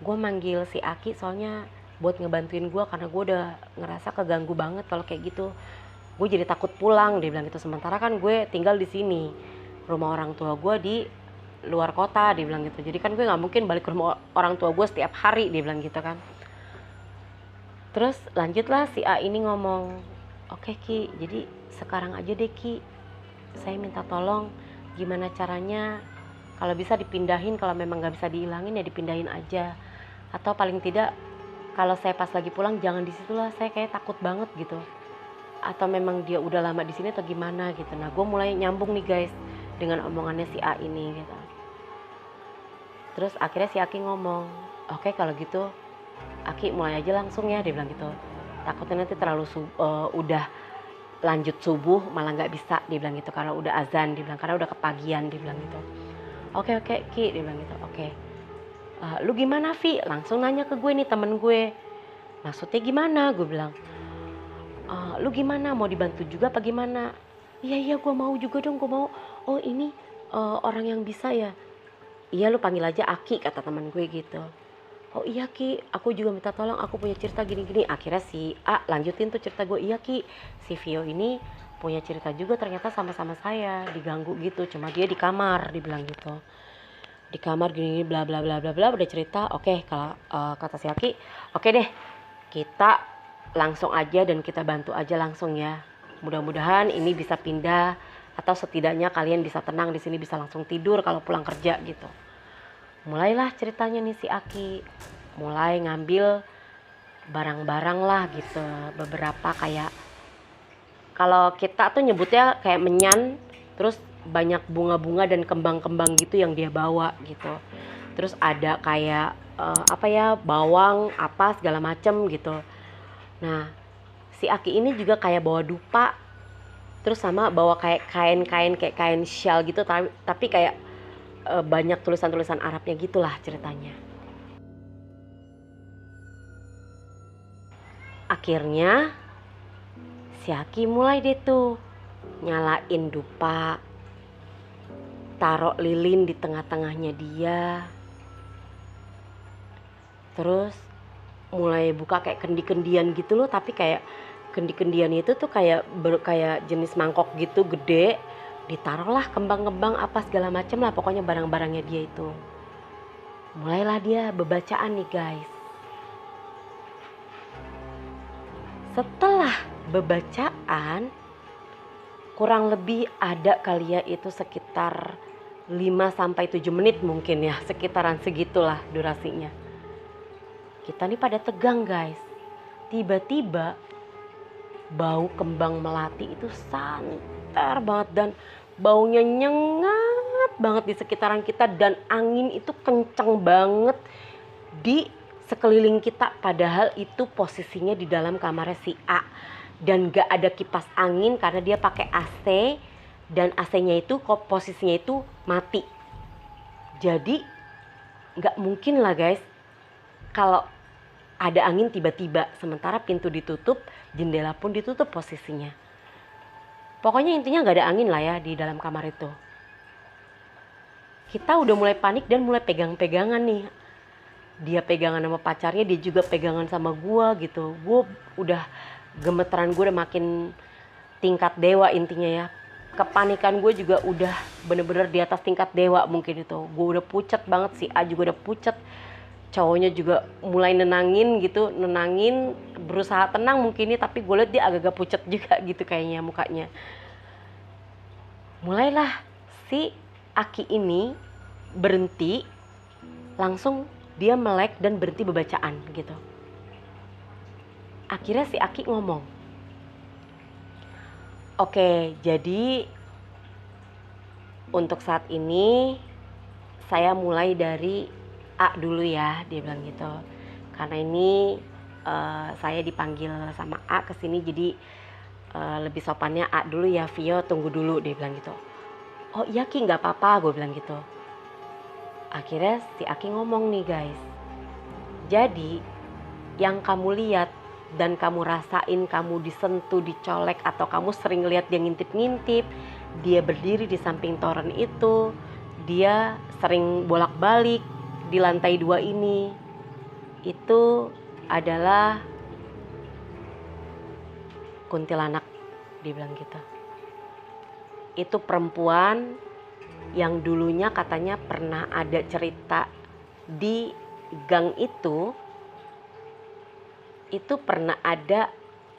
gue manggil si Aki soalnya buat ngebantuin gue karena gue udah ngerasa keganggu banget kalau kayak gitu. Gue jadi takut pulang, dia bilang gitu. Sementara kan gue tinggal di sini, rumah orang tua gue di luar kota, dia bilang gitu. Jadi kan gue nggak mungkin balik ke rumah orang tua gue setiap hari, dia bilang gitu kan. Terus lanjutlah si A ini ngomong, oke Ki, jadi sekarang aja deh Ki, saya minta tolong gimana caranya kalau bisa dipindahin, kalau memang nggak bisa dihilangin ya dipindahin aja, atau paling tidak kalau saya pas lagi pulang jangan di situ lah, saya kayak takut banget gitu, atau memang dia udah lama di sini atau gimana gitu. Nah gue mulai nyambung nih guys dengan omongannya si A ini gitu. Terus akhirnya si Aki ngomong, oke kalau gitu Aki mulai aja langsung ya, dia bilang gitu. Takutnya nanti terlalu udah lanjut subuh malah nggak bisa, dia bilang gitu, karena udah azan, dia bilang, karena udah kepagian, dia bilang gitu. Oke Ki, dia bilang gitu. Oke. Lu gimana Vi? Langsung nanya ke gue nih temen gue. Maksudnya gimana? Gue bilang. Lu gimana? Mau dibantu juga apa gimana? Iya gue mau juga dong, gue mau. Oh ini orang yang bisa ya? Iya lu panggil aja Aki, kata teman gue gitu. Oh iya Ki, aku juga minta tolong, aku punya cerita gini-gini. Akhirnya si A lanjutin tuh cerita gue, iya Ki, si Vio ini punya cerita juga ternyata sama-sama saya, diganggu gitu, cuma dia di kamar, dibilang gitu. Di kamar gini bla bla bla bla bla, udah cerita. Oke, kalau kata si Aki, oke deh, kita langsung aja dan kita bantu aja langsung ya. Mudah-mudahan ini bisa pindah atau setidaknya kalian bisa tenang di sini, bisa langsung tidur kalau pulang kerja gitu. Mulailah ceritanya nih si Aki, mulai ngambil barang-barang lah gitu, beberapa kayak kalau kita tuh nyebutnya kayak menyan, terus banyak bunga-bunga dan kembang-kembang gitu yang dia bawa gitu. Terus ada kayak apa ya, bawang apa segala macem gitu. Nah si Aki ini juga kayak bawa dupa, terus sama bawa kayak kain-kain kayak kain shawl gitu, tapi kayak banyak tulisan-tulisan Arabnya gitulah ceritanya. Akhirnya si Aki mulai deh tuh nyalain dupa, taruh lilin di tengah-tengahnya dia, terus mulai buka kayak kendi-kendian gitu loh, tapi kayak kendi-kendian itu tuh kayak kayak jenis mangkok gitu gede, ditaruhlah kembang-kembang apa segala macem lah, pokoknya barang-barangnya dia itu. Mulailah dia bebacaan nih guys. Setelah bebacaan kurang lebih ada kali ya itu sekitar 5-7 menit mungkin ya, sekitaran segitulah durasinya. Kita nih pada tegang guys. Tiba-tiba bau kembang melati itu santer banget dan baunya nyengat banget di sekitaran kita, dan angin itu kenceng banget di sekeliling kita, padahal itu posisinya di dalam kamarnya si A dan gak ada kipas angin karena dia pakai AC dan AC-nya itu posisinya itu mati. Jadi gak mungkin lah guys kalau ada angin tiba-tiba, sementara pintu ditutup, jendela pun ditutup posisinya. Pokoknya intinya gak ada angin lah ya di dalam kamar itu. Kita udah mulai panik dan mulai pegang-pegangan nih. Dia pegangan sama pacarnya, dia juga pegangan sama gua gitu. Gua udah gemeteran, gue udah makin tingkat dewa intinya ya. Kepanikan gue juga udah bener-bener di atas tingkat dewa mungkin itu. Gue udah pucet banget, si A juga udah pucet. Cowoknya juga mulai nenangin gitu, berusaha tenang mungkin ini, tapi gue liat dia agak-agak pucet juga gitu kayaknya mukanya. Mulailah si Aki ini berhenti, langsung dia melek dan berhenti bebacaan gitu. Akhirnya si Aki ngomong, oke, jadi untuk saat ini saya mulai dari A dulu ya, dia bilang gitu. Karena ini saya dipanggil sama A kesini, jadi lebih sopannya A dulu ya, Vio tunggu dulu, dia bilang gitu. Oh iya Ki, gak apa-apa, gue bilang gitu. Akhirnya si Aki ngomong nih guys, jadi yang kamu lihat dan kamu rasain, kamu disentuh, dicolek, atau kamu sering lihat dia ngintip-ngintip, dia berdiri di samping toren itu, dia sering bolak-balik di lantai 2 ini, itu adalah kuntilanak, dia bilang gitu. Itu perempuan yang dulunya katanya pernah ada cerita di gang itu pernah ada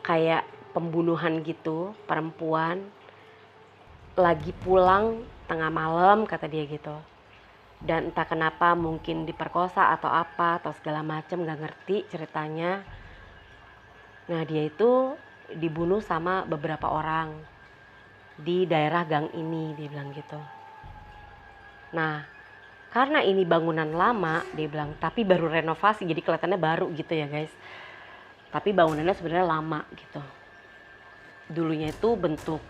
kayak pembunuhan gitu, perempuan lagi pulang tengah malam kata dia gitu. Dan entah kenapa mungkin diperkosa atau apa atau segala macam, gak ngerti ceritanya. Nah dia itu dibunuh sama beberapa orang di daerah gang ini, dia bilang gitu. Nah karena ini bangunan lama, dia bilang, tapi baru renovasi jadi kelihatannya baru gitu ya guys. Tapi bangunannya sebenarnya lama gitu. Dulunya itu bentuk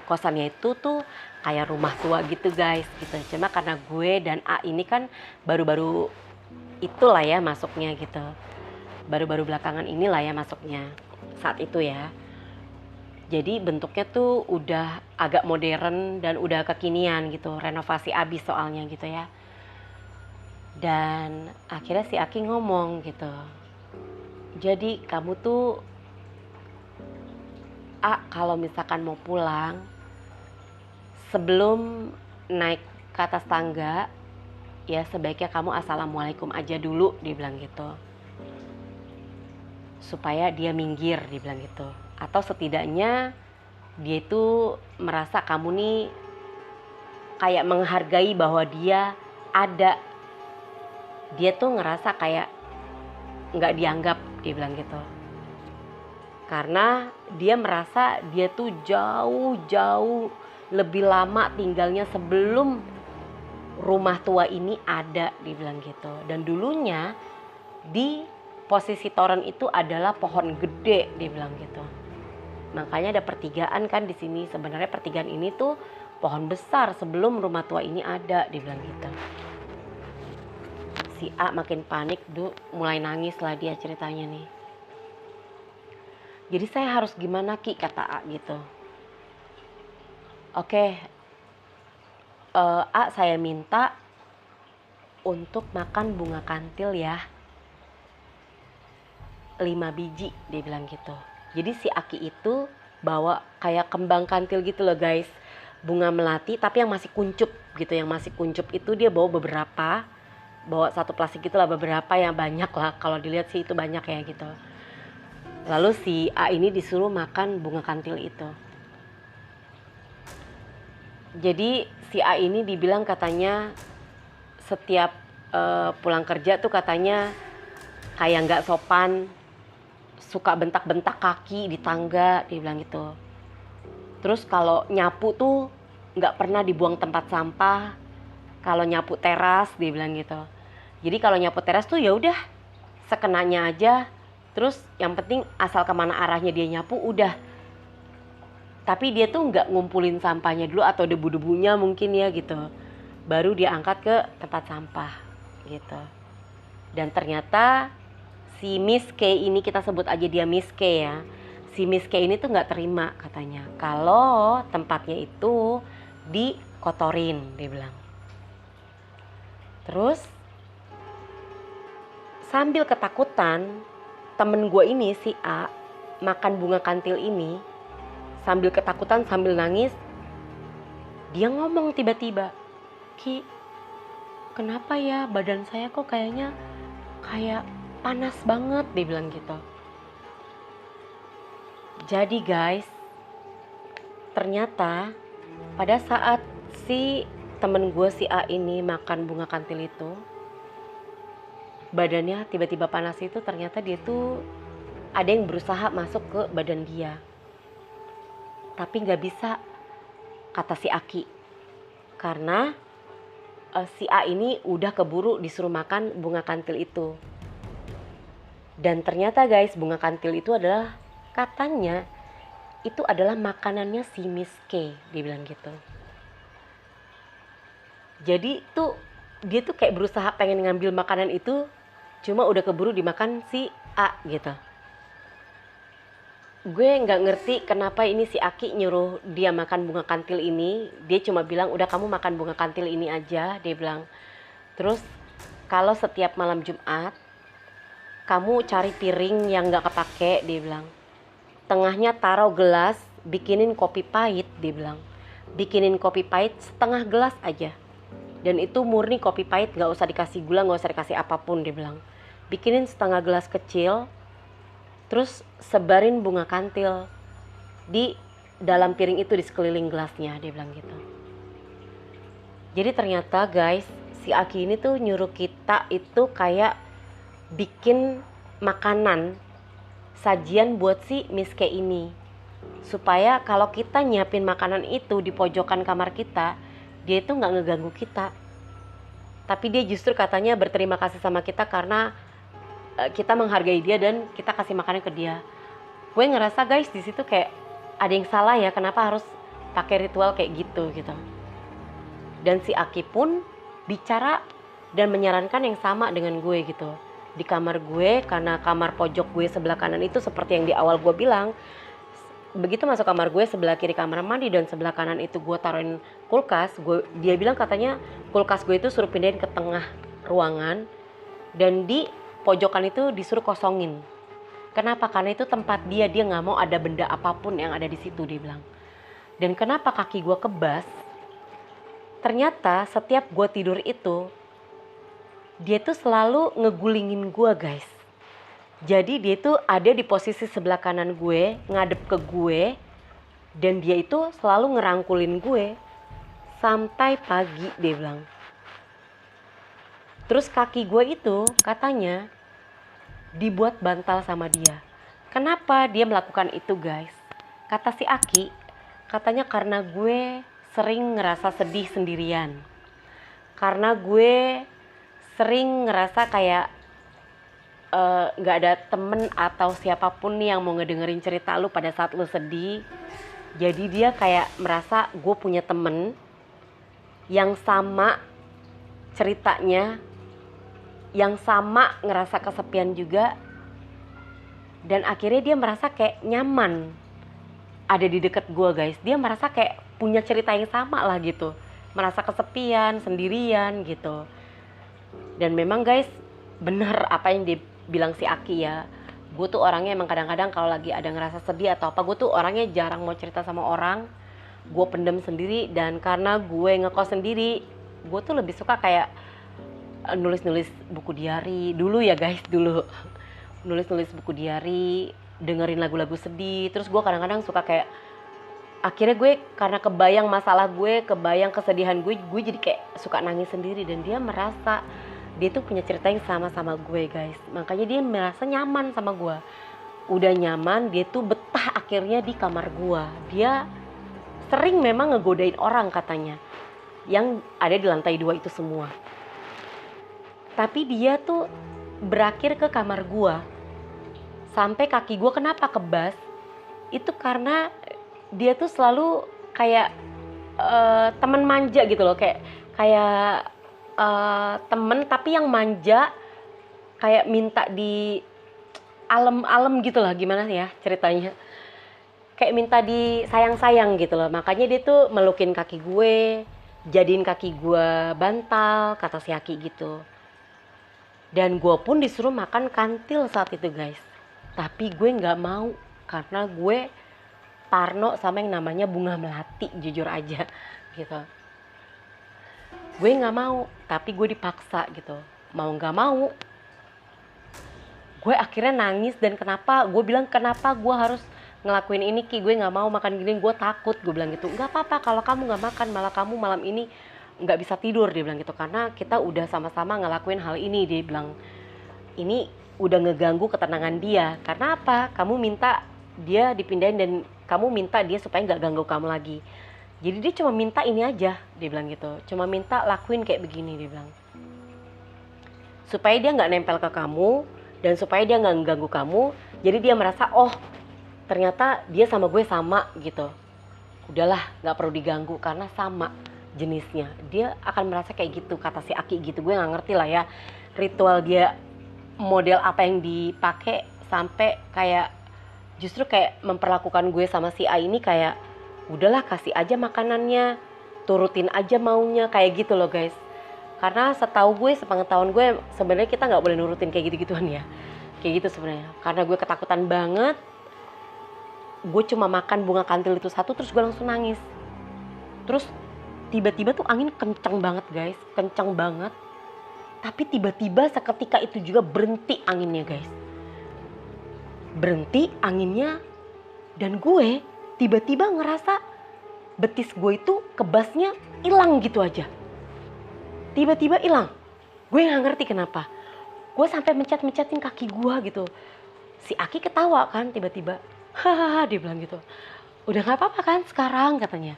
kosannya itu tuh kayak rumah tua gitu guys gitu. Cuma karena gue dan A ini kan baru-baru itulah ya masuknya gitu. Baru-baru belakangan inilah ya masuknya saat itu ya. Jadi bentuknya tuh udah agak modern dan udah kekinian gitu. Renovasi abis soalnya gitu ya. Dan akhirnya si Aki ngomong gitu, jadi kamu tuh kalau misalkan mau pulang, sebelum naik ke atas tangga, ya sebaiknya kamu assalamualaikum aja dulu, dia bilang gitu. Supaya dia minggir, dia bilang gitu. Atau setidaknya dia itu merasa kamu nih kayak menghargai bahwa dia ada. Dia tuh ngerasa kayak nggak dianggap, dia bilang gitu. Karena dia merasa dia tuh jauh-jauh lebih lama tinggalnya sebelum rumah tua ini ada, dia bilang gitu. Dan dulunya di posisi toren itu adalah pohon gede, dia bilang gitu. Makanya ada pertigaan kan di sini. Sebenarnya pertigaan ini tuh pohon besar sebelum rumah tua ini ada, dia bilang gitu. Si A makin panik, mulai nangis lah dia ceritanya nih. Jadi saya harus gimana Ki, kata A gitu. Oke, A saya minta untuk makan bunga kantil ya. 5 biji, dia bilang gitu. Jadi si Aki itu bawa kayak kembang kantil gitu loh guys. Bunga melati tapi yang masih kuncup gitu. Yang masih kuncup itu dia bawa beberapa. Bawa satu plastik gitu lah, beberapa, yang banyak lah. Kalau dilihat sih itu banyak ya gitu. Lalu si A ini disuruh makan bunga kantil itu. Jadi si A ini dibilang katanya setiap pulang kerja tuh katanya kayak nggak sopan, suka bentak-bentak kaki di tangga, dia bilang gitu. Terus kalau nyapu tuh nggak pernah dibuang tempat sampah. Kalau nyapu teras, dia bilang gitu. Jadi kalau nyapu teras tuh ya udah sekenanya aja. Terus yang penting asal kemana arahnya dia nyapu udah. Tapi dia tuh nggak ngumpulin sampahnya dulu atau debu-debunya mungkin ya gitu. Baru dia angkat ke tempat sampah gitu. Dan ternyata si Miss K ini, kita sebut aja dia Miss K ya. Si Miss K ini tuh nggak terima katanya kalau tempatnya itu dikotorin, dia bilang. Terus sambil ketakutan, temen gue ini si A makan bunga kantil ini sambil ketakutan, sambil nangis. Dia ngomong tiba-tiba, Ki, kenapa ya badan saya kok kayaknya kayak panas banget, dia bilang gitu. Jadi guys, ternyata pada saat si temen gue si A ini makan bunga kantil itu, badannya tiba-tiba panas itu, ternyata dia tuh ada yang berusaha masuk ke badan dia. Tapi gak bisa, kata si Aki. Karena si A ini udah keburu disuruh makan bunga kantil itu. Dan ternyata guys, bunga kantil itu adalah, katanya itu adalah makanannya si Miss K, dia bilang gitu. Jadi tuh dia tuh kayak berusaha pengen ngambil makanan itu, cuma udah keburu dimakan si A gitu. Gue nggak ngerti kenapa ini si Aki nyuruh dia makan bunga kantil ini. Dia cuma bilang udah kamu makan bunga kantil ini aja, dia bilang. Terus kalau setiap malam Jumat kamu cari piring yang nggak kepake, dia bilang. Tengahnya taruh gelas, bikinin kopi pahit, dia bilang. Bikinin kopi pahit setengah gelas aja. Dan itu murni kopi pahit, gak usah dikasih gula, gak usah dikasih apapun, dia bilang. Bikinin setengah gelas kecil, terus sebarin bunga kantil di dalam piring itu, di sekeliling gelasnya, dia bilang gitu. Jadi ternyata guys, si Aki ini tuh nyuruh kita itu kayak bikin makanan, sajian buat si Miss K ini. Supaya kalau kita nyiapin makanan itu di pojokan kamar kita, dia itu nggak ngeganggu kita. Tapi dia justru katanya berterima kasih sama kita karena kita menghargai dia dan kita kasih makanan ke dia. Gue ngerasa guys di situ kayak ada yang salah ya, kenapa harus pakai ritual kayak gitu gitu. Dan si Aki pun bicara dan menyarankan yang sama dengan gue gitu. Di kamar gue, karena kamar pojok gue sebelah kanan itu seperti yang di awal gue bilang, begitu masuk kamar gue, sebelah kiri kamar mandi dan sebelah kanan itu gue taruhin kulkas. Dia bilang katanya kulkas gue itu suruh pindahin ke tengah ruangan dan di pojokan itu disuruh kosongin. Kenapa? Karena itu tempat dia nggak mau ada benda apapun yang ada di situ, dia bilang. Dan kenapa kaki gue kebas? Ternyata setiap gue tidur itu, dia tuh selalu ngegulingin gue guys. Jadi dia tuh ada di posisi sebelah kanan gue, ngadep ke gue, dan dia itu selalu ngerangkulin gue sampai pagi, dia bilang. Terus kaki gue itu katanya dibuat bantal sama dia. Kenapa dia melakukan itu guys? Kata si Aki, katanya karena gue sering ngerasa sedih sendirian. Karena gue sering ngerasa kayak gak ada temen atau siapapun nih yang mau ngedengerin cerita lu pada saat lu sedih. Jadi dia kayak merasa gue punya temen yang sama ceritanya, yang sama ngerasa kesepian juga. Dan akhirnya dia merasa kayak nyaman ada di deket gue guys. Dia merasa kayak punya cerita yang sama lah gitu. Merasa kesepian, sendirian gitu. Dan memang guys, bener apa yang dibilang si Aki ya. Gue tuh orangnya emang kadang-kadang kalau lagi ada ngerasa sedih atau apa, gue tuh orangnya jarang mau cerita sama orang. Gue pendem sendiri, dan karena gue ngekos sendiri, gue tuh lebih suka kayak nulis-nulis buku diary dulu ya guys, dulu nulis-nulis buku diary, dengerin lagu-lagu sedih. Terus gue kadang-kadang suka kayak, akhirnya gue karena kebayang masalah gue, kebayang kesedihan gue jadi kayak suka nangis sendiri. Dan dia merasa dia tuh punya cerita yang sama gue guys. Makanya dia merasa nyaman sama gue. Udah nyaman, dia tuh betah akhirnya di kamar gue. Dia sering memang ngegodain orang katanya, yang ada di lantai 2 itu semua. Tapi dia tuh berakhir ke kamar gue. Sampai kaki gue kenapa kebas, itu karena dia tuh selalu kayak teman manja gitu loh. Kayak temen tapi yang manja, kayak minta di alem-alem gitu lah, gimana ya ceritanya, kayak minta di sayang-sayang gitu loh. Makanya dia tuh melukin kaki gue, jadiin kaki gue bantal, kata si Aki gitu. Dan gue pun disuruh makan kantil saat itu guys, tapi gue nggak mau karena gue parno sama yang namanya bunga melati, jujur aja gitu. Gue nggak mau, tapi gue dipaksa gitu. Mau nggak mau, gue akhirnya nangis. Dan kenapa? Gue bilang kenapa gue harus ngelakuin ini Ki? Gue nggak mau makan gini, gue takut. Gue bilang gitu. Nggak apa-apa kalau kamu nggak makan, malah kamu malam ini nggak bisa tidur, dia bilang gitu. Karena kita udah sama-sama ngelakuin hal ini, dia bilang. Ini udah ngeganggu ketenangan dia. Karena apa? Kamu minta dia dipindahin dan kamu minta dia supaya nggak ganggu kamu lagi. Jadi dia cuma minta ini aja, dia bilang gitu. Cuma minta lakuin kayak begini, dia bilang. Supaya dia nggak nempel ke kamu dan supaya dia nggak ganggu kamu. Jadi dia merasa, oh ternyata dia sama gue sama gitu. Udahlah, nggak perlu diganggu karena sama jenisnya. Dia akan merasa kayak gitu, kata si Aki gitu. Gue nggak ngerti lah ya ritual dia model apa yang dipakai sampai kayak justru kayak memperlakukan gue sama si A ini kayak udahlah kasih aja makanannya, turutin aja maunya, kayak gitu loh guys. Karena setahu gue, sepengetahuan gue, sebenarnya kita nggak boleh nurutin kayak gitu-gituan ya. Kayak gitu sebenarnya. Karena gue ketakutan banget. Gue cuma makan bunga kantil itu satu, terus gue langsung nangis. Terus tiba-tiba tuh angin kencang banget guys, kencang banget. Tapi tiba-tiba seketika itu juga berhenti anginnya guys. Berhenti anginnya, dan gue tiba-tiba ngerasa betis gue itu kebasnya hilang gitu aja. Tiba-tiba hilang. Gue gak ngerti kenapa. Gue sampai mencet-mencetin kaki gue gitu. Si Aki ketawa kan tiba-tiba. Hahaha, dia bilang gitu. Udah gak apa-apa kan sekarang, katanya.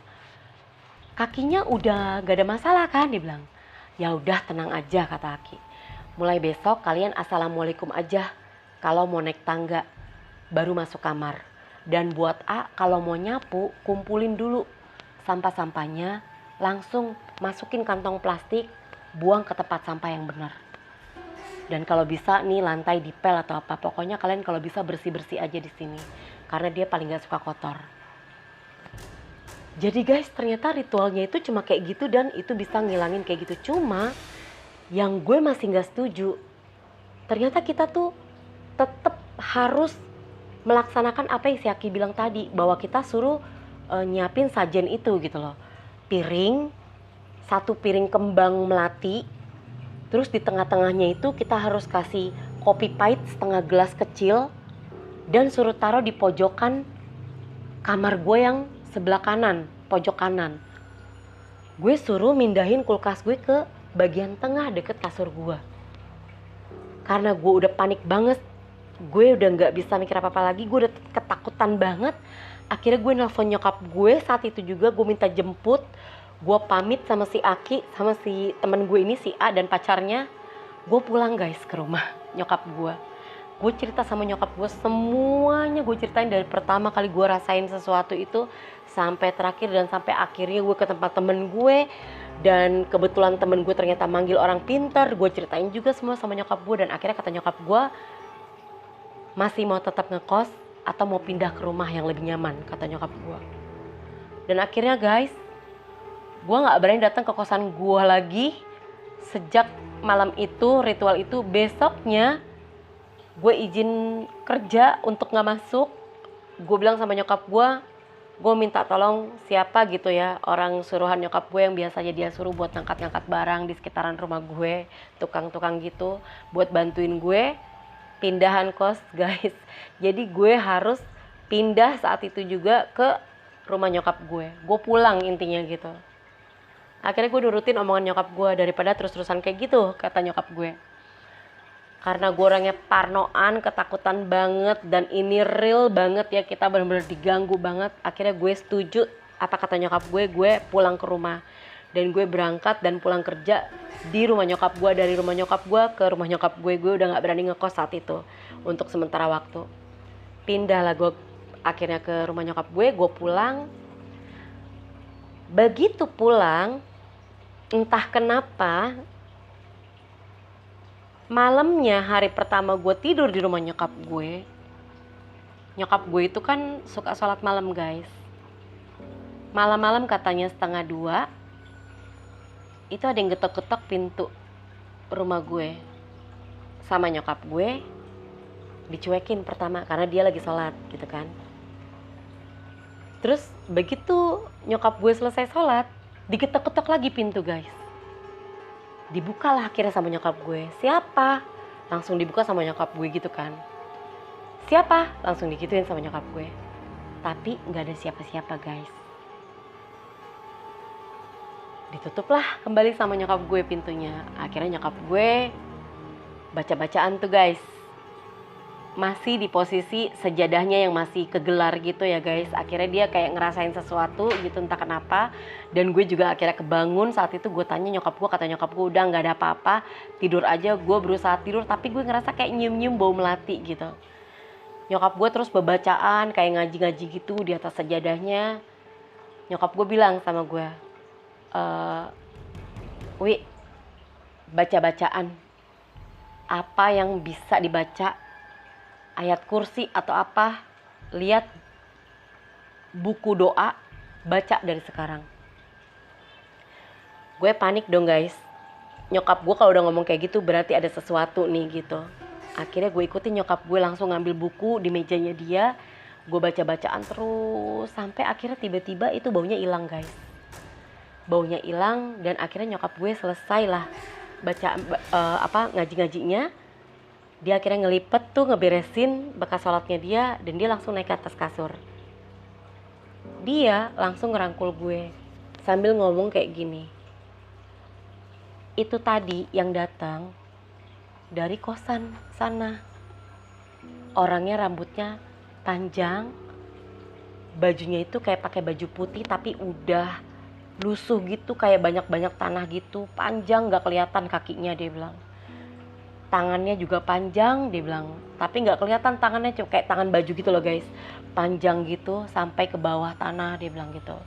Kakinya udah gak ada masalah kan, dia bilang. Ya udah tenang aja, kata Aki. Mulai besok kalian assalamualaikum aja kalau mau naik tangga, baru masuk kamar. Dan buat A, kalau mau nyapu, kumpulin dulu sampah-sampahnya, langsung masukin kantong plastik, buang ke tempat sampah yang benar. Dan kalau bisa nih lantai dipel atau apa, pokoknya kalian kalau bisa bersih-bersih aja di sini, karena dia paling gak suka kotor. Jadi guys, ternyata ritualnya itu cuma kayak gitu dan itu bisa ngilangin kayak gitu. Cuma yang gue masih gak setuju, ternyata kita tuh tetap harus melaksanakan apa yang si Aki bilang tadi, bahwa kita suruh nyiapin sajen itu gitu loh. Piring, 1 piring kembang melati, terus di tengah-tengahnya itu kita harus kasih kopi pahit setengah gelas kecil, dan suruh taruh di pojokan kamar gue yang sebelah kanan, pojok kanan. Gue suruh mindahin kulkas gue ke bagian tengah deket kasur gue. Karena gue udah panik banget, gue udah gak bisa mikir apa-apa lagi, gue udah ketakutan banget. Akhirnya gue nelfon nyokap gue saat itu juga, gue minta jemput. Gue pamit sama si Aki, sama si temen gue ini, si A dan pacarnya. Gue pulang guys ke rumah nyokap gue. Gue cerita sama nyokap gue semuanya, gue ceritain dari pertama kali gue rasain sesuatu itu sampai terakhir, dan sampai akhirnya gue ke tempat temen gue. Dan kebetulan temen gue ternyata manggil orang pintar. Gue ceritain juga semua sama nyokap gue, dan akhirnya kata nyokap gue masih mau tetap ngekos atau mau pindah ke rumah yang lebih nyaman, kata nyokap gue. Dan akhirnya guys, gue gak berani datang ke kosan gue lagi. Sejak malam itu, ritual itu, besoknya gue izin kerja untuk gak masuk. Gue bilang sama nyokap gue minta tolong siapa gitu ya, orang suruhan nyokap gue yang biasanya dia suruh buat ngangkat-ngangkat barang di sekitaran rumah gue, tukang-tukang gitu, buat bantuin gue pindahan kos guys. Jadi gue harus pindah saat itu juga ke rumah nyokap gue. Gue pulang intinya gitu. Akhirnya gue nurutin omongan nyokap gue daripada terus-terusan kayak gitu, kata nyokap gue. Karena gue orangnya parnoan, ketakutan banget, dan ini real banget ya, kita benar-benar diganggu banget. Akhirnya gue setuju apa kata nyokap gue pulang ke rumah. Dan gue berangkat dan pulang kerja di rumah nyokap gue, dari rumah nyokap gue ke rumah nyokap gue. Gue udah gak berani ngekos saat itu untuk sementara waktu. Pindahlah gue akhirnya ke rumah nyokap gue pulang. Begitu pulang, entah kenapa malamnya hari pertama gue tidur di rumah nyokap gue itu kan suka sholat malam guys. Malam-malam katanya 1:30 itu ada yang getok-getok pintu rumah gue. Sama nyokap gue dicuekin pertama karena dia lagi sholat gitu kan. Terus begitu nyokap gue selesai sholat, digetok-getok lagi pintu guys. Dibukalah akhirnya sama nyokap gue. Siapa? Langsung dibuka sama nyokap gue gitu kan. Siapa? Langsung digituin sama nyokap gue. Tapi gak ada siapa-siapa guys. Ditutuplah kembali sama nyokap gue pintunya. Akhirnya nyokap gue baca-bacaan tuh guys. Masih di posisi sejadahnya yang masih kegelar gitu ya guys. Akhirnya dia kayak ngerasain sesuatu gitu, entah kenapa. Dan gue juga akhirnya kebangun. Saat itu gue tanya nyokap gue, kata nyokap gue udah gak ada apa-apa, tidur aja. Gue berusaha tidur tapi gue ngerasa kayak nyium-nyium bau melati gitu. Nyokap gue terus bebacaan kayak ngaji-ngaji gitu di atas sejadahnya. Nyokap gue bilang sama gue, Wi, baca-bacaan apa yang bisa dibaca, ayat kursi atau apa, lihat buku doa, baca dari sekarang. Gue panik dong guys. Nyokap gue kalau udah ngomong kayak gitu berarti ada sesuatu nih gitu. Akhirnya gue ikutin nyokap gue, langsung ngambil buku di mejanya dia. Gue baca-bacaan terus sampai akhirnya tiba-tiba itu baunya hilang guys. Baunya hilang, dan akhirnya nyokap gue selesai lah baca ngaji-ngajinya. Dia akhirnya ngelipet tuh, ngeberesin bekas sholatnya dia, dan dia langsung naik ke atas kasur. Dia langsung ngerangkul gue sambil ngomong kayak gini, itu tadi yang datang dari kosan sana. Orangnya rambutnya panjang, bajunya itu kayak pakai baju putih tapi udah lusuh gitu, kayak banyak-banyak tanah gitu, panjang gak kelihatan kakinya, dia bilang. Tangannya juga panjang, dia bilang, tapi gak kelihatan tangannya, cuma kayak tangan baju gitu loh guys, panjang gitu sampai ke bawah tanah, dia bilang gitu.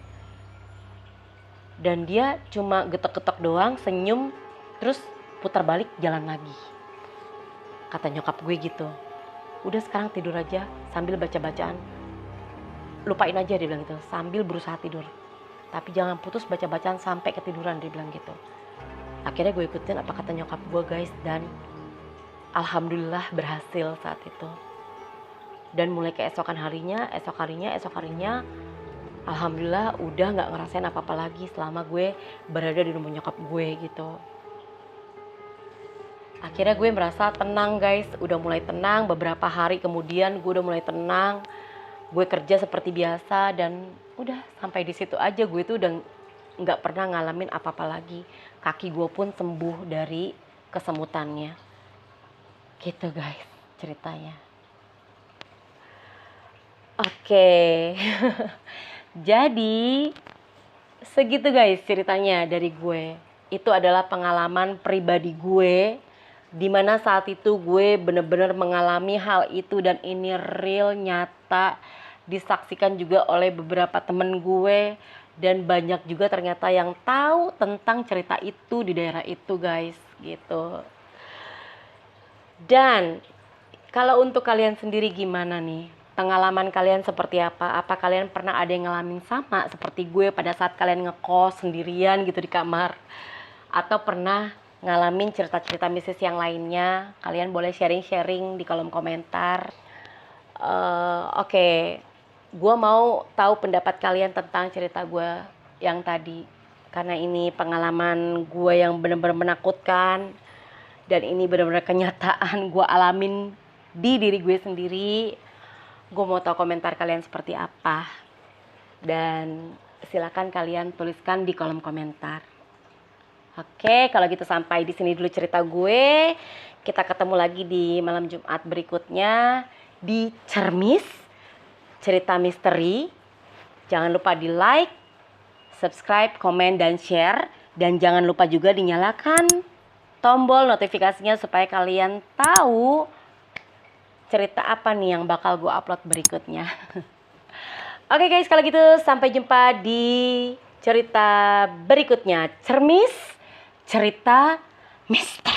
Dan dia cuma getok-getok doang, senyum, terus putar balik jalan lagi. Kata nyokap gue gitu, udah sekarang tidur aja sambil baca-bacaan, lupain aja, dia bilang gitu, sambil berusaha tidur. Tapi jangan putus baca-bacaan sampai ketiduran, dia bilang gitu. Akhirnya gue ikutin apa kata nyokap gue guys, dan alhamdulillah berhasil saat itu. Dan mulai keesokan harinya, esok harinya, alhamdulillah udah nggak ngerasain apa-apa lagi selama gue berada di rumah nyokap gue gitu. Akhirnya gue merasa tenang guys, udah mulai tenang. Beberapa hari kemudian gue udah mulai tenang. Gue kerja seperti biasa dan udah sampai di situ aja. Gue tuh udah nggak pernah ngalamin apa-apa lagi. Kaki gue pun sembuh dari kesemutannya. Gitu guys ceritanya. Oke. Jadi segitu guys ceritanya dari gue. Itu adalah pengalaman pribadi gue, dimana saat itu gue bener-bener mengalami hal itu dan ini real, nyata, disaksikan juga oleh beberapa temen gue. Dan banyak juga ternyata yang tahu tentang cerita itu di daerah itu guys gitu. Dan kalau untuk kalian sendiri gimana nih? Pengalaman kalian seperti apa? Apa kalian pernah ada yang ngalamin sama seperti gue pada saat kalian ngekos sendirian gitu di kamar? Atau pernah ngalamin cerita-cerita mistis yang lainnya? Kalian boleh sharing-sharing di kolom komentar. Oke. Gue mau tahu pendapat kalian tentang cerita gue yang tadi. Karena ini pengalaman gue yang benar-benar menakutkan. Dan ini benar-benar kenyataan gue alamin di diri gue sendiri. Gue mau tahu komentar kalian seperti apa. Dan silakan kalian tuliskan di kolom komentar. Oke, kalau gitu sampai di sini dulu cerita gue. Kita ketemu lagi di malam Jumat berikutnya di Cermis Cerita Misteri. Jangan lupa di like, subscribe, komen, dan share. Dan jangan lupa juga dinyalakan tombol notifikasinya supaya kalian tahu cerita apa nih yang bakal gue upload berikutnya. Oke guys, kalau gitu sampai jumpa di cerita berikutnya. Cermis Cerita Misteri.